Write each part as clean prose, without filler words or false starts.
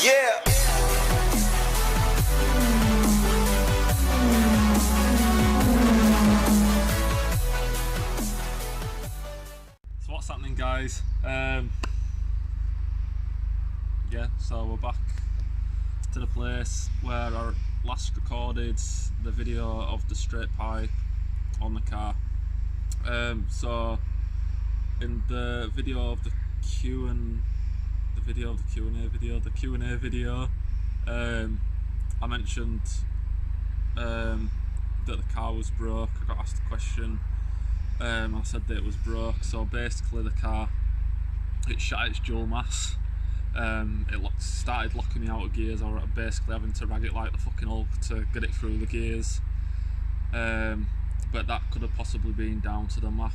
Yeah. So what's happening, guys? Yeah, so we're back to the place where I last recorded the video of the straight pipe on the car. So in the video of the Q&A video, I mentioned that the car was broke. I got asked a question. I said that it was broke. So basically the car, it shot its dual mass. It started locking me out of gears, or basically having to rag it like the fucking Hulk to get it through the gears. But that could have possibly been down to the map.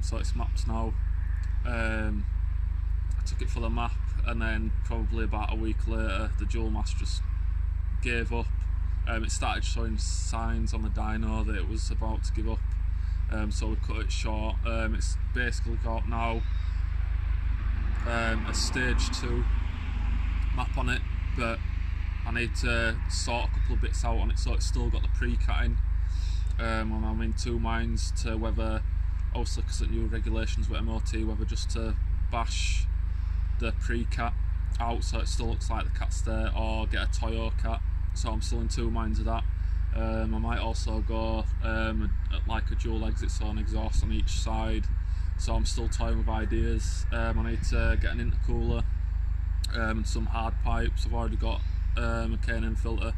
So it's mapped now. I took it for the map, and then probably about a week later the dual mass just gave up. It started showing signs on the dyno that it was about to give up. So we cut it short. It's basically got now a stage 2 map on it, but I need to sort a couple of bits out on it, so it's still got the pre-cutting. And I'm in two minds to whether, obviously because of new regulations with MOT, whether just to bash the pre-cat out so it still looks like the cat's there, or get a Toyo cat. So I'm still in two minds of that. I might also go like a dual exit, so an exhaust on each side. So I'm still toying with ideas. I need to get an intercooler and some hard pipes. I've already got a K&N filter,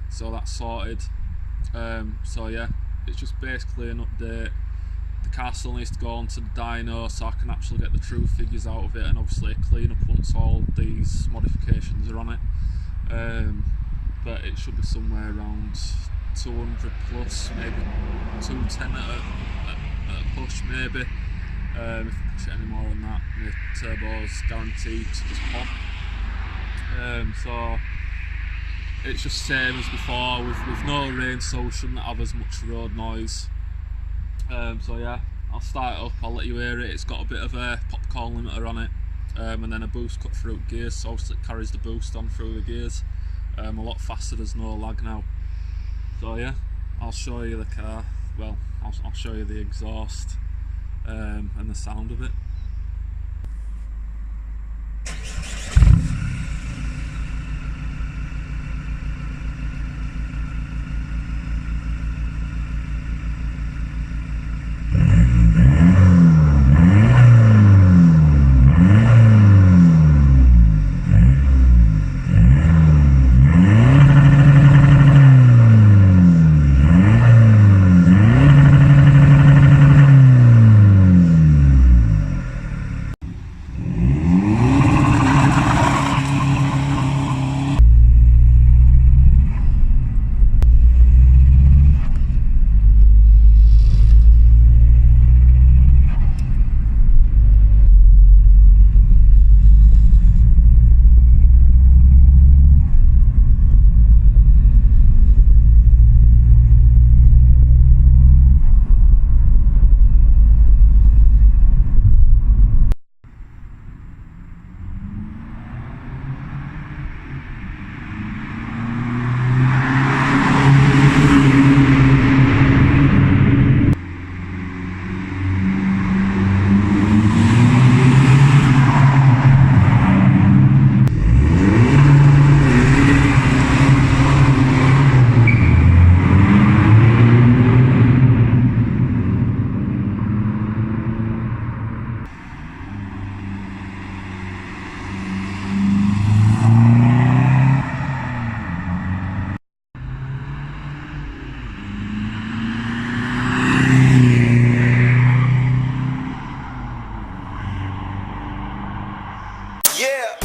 so that's sorted. So yeah, it's just basically an update. The car still needs to go onto the dyno so I can actually get the true figures out of it, and obviously a clean up once all these modifications are on it. But it should be somewhere around 200 plus, maybe 210 at a push, maybe. If I push it any more than that, the turbo's guaranteed to just pop. So it's just same as before, with no rain, so we shouldn't have as much road noise. So yeah, I'll start it up, I'll let you hear it. It's got a bit of a popcorn limiter on it, and then a boost cut through gears, so obviously it carries the boost on through the gears. A lot faster, there's no lag now. So yeah, I'll show you the car. Well, I'll show you the exhaust and the sound of it. Yeah.